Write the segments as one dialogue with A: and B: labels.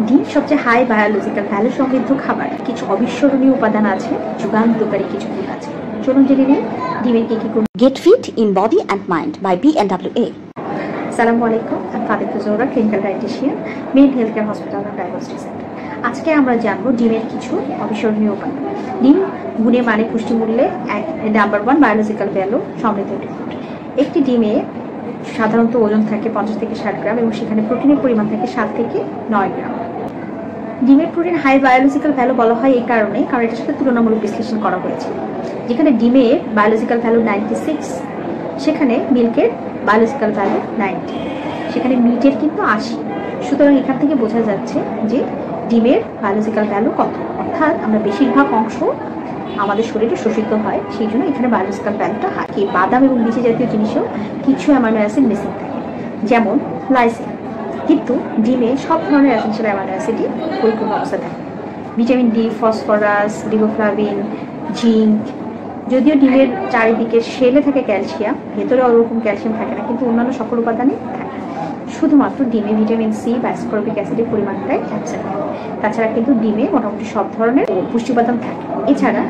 A: ডিম সবচেয়ে high biological value সমৃদ্ধ খাবার। কিছু অবিস্মরণীয় উপাদান আছে, যুগান্তকারী কিছু গুণ আছে। চলুন জেনে নিই ডিমের কি গুণ।
B: Get fit in body and mind by BNWA.
A: আসসালামু আলাইকুম, আমি Fatema Zohra, clinical dietician, made health care hospital and diagnostic centre. আজকে আমরা জানবো ডিমের কিছু অবিস্মরণীয় উপাদান। ডিম গুণে মানে পুষ্টিমূল্যে নাম্বার 1 বায়োলজিক্যাল ভ্যালু সমৃদ্ধ একটি ফুড। একটি ডিমে সাধারণত ওজন থাকে 50 থেকে 60 গ্রাম এবং সেখানে প্রোটিনের পরিমাণ থাকে 7 থেকে 9 গ্রাম। ডিমের প্রোটিন হাই বায়োলজিক্যাল ভ্যালু বলা হয় এই কারণ এটার সাথে তুলনামূলক বিশ্লেষণ করা হয়েছে। যেখানে ডিমের বায়োলজিক্যাল ভ্যালু 96, সেখানে মিল্কের বায়োলজিক্যাল ভ্যালু 90, সেখানে মিটের কিন্তু 80। সুতরাং এখান থেকে বোঝা যাচ্ছে যে ডিমের বায়োলজিক্যাল ভ্যালু কত, অর্থাৎ আমরা বেশিরভাগ অংশ আমাদের শরীরে শোষিত হয়, সেই জন্য এখানে বায়োলজিক্যাল ভ্যালুটা হাই। বাদাম এবং বীজ জাতীয় জিনিসেও কিছু অ্যামাইনো অ্যাসিড মিসিং থাকে, যেমন লাইসিন, কিন্তু ডিমে সব ধরনের এসেনশিয়াল অ্যামাইনো অ্যাসিডই পরিপূর্ণ অবস্থায় থাকে। Vitamin D, phosphorus, riboflavin, zinc. যদিও ডিমের চারিদিকে শেলে থাকে ক্যালসিয়াম, ভেতরে ওরকম ক্যালসিয়াম থাকে না, কিন্তু অন্যান্য সকল উপাদানই থাকে। শুধুমাত্র ডিমে ভিটামিন সি বা অ্যাসকর্বিক অ্যাসিডের পরিমাণটাই অ্যাবসেন্ট। তাছাড়া কিন্তু ডিমে মোটামুটি সব ধরনের পুষ্টি উপাদান থাকে। এছাড়া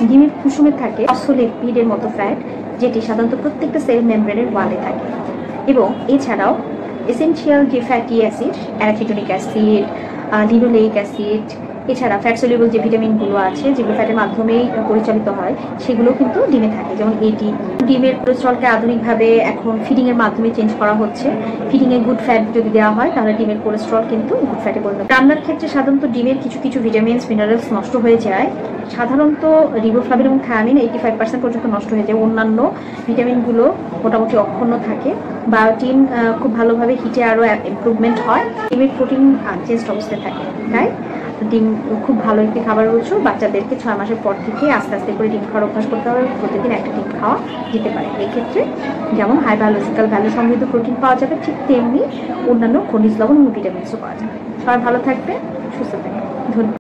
A: ডিমের কুসুমে থাকে ফসফোলিপিডের মতো ফ্যাট, যেটি সাধারণত প্রত্যেকটা সেল মেমব্রেনের ওয়ালে থাকে। এবং এছাড়াও এসেনশিয়াল যে fatty acid, arachidonic acid, linoleic acid, এছাড়া ফ্যাট সলিউবল যে ভিটামিনগুলো আছে যেগুলো ফ্যাটের মাধ্যমেই পরিচালিত হয়, সেগুলো কিন্তু ডিমে থাকে, যেমন এটি। ডিমের কোলেস্ট্রলকে আধুনিকভাবে এখন ফিডিংয়ের মাধ্যমে চেঞ্জ করা হচ্ছে। ফিডিংয়ে গুড ফ্যাট যদি দেওয়া হয় তাহলে ডিমের কোলেস্ট্রল কিন্তু গুড ফ্যাটে পরিণত। রান্নার ক্ষেত্রে সাধারণত ডিমের কিছু কিছু ভিটামিনস, মিনারেলস নষ্ট হয়ে যায়। সাধারণত রিবোফ্লাভিন এবং থায়ামিন 85% পর্যন্ত নষ্ট হয়ে যায়। অন্যান্য ভিটামিনগুলো মোটামুটি অক্ষুণ্ণ থাকে। বায়োটিন খুব ভালোভাবে হিটে আরও ইমপ্রুভমেন্ট হয়। ডিমের প্রোটিন আনচেঞ্জড অবস্থায় থাকে। তাই ডিম খুব ভালো একটি খাবার উৎস। বাচ্চাদেরকে 6 মাসের পর থেকে আস্তে আস্তে করে ডিম খাওয়ার অভ্যাস করতে হবে। প্রতিদিন একটা ডিম খাওয়া যেতে পারে। এক্ষেত্রে যেমন হাই বায়োলজিক্যাল ভ্যালু সমৃদ্ধ প্রোটিন পাওয়া যাবে, ঠিক তেমনি অন্যান্য খনিজ লবণ এবং ভিটামিনসও পাওয়া যাবে। সবাই ভালো থাকবে, সুস্থ থাকবে। ধন্যবাদ।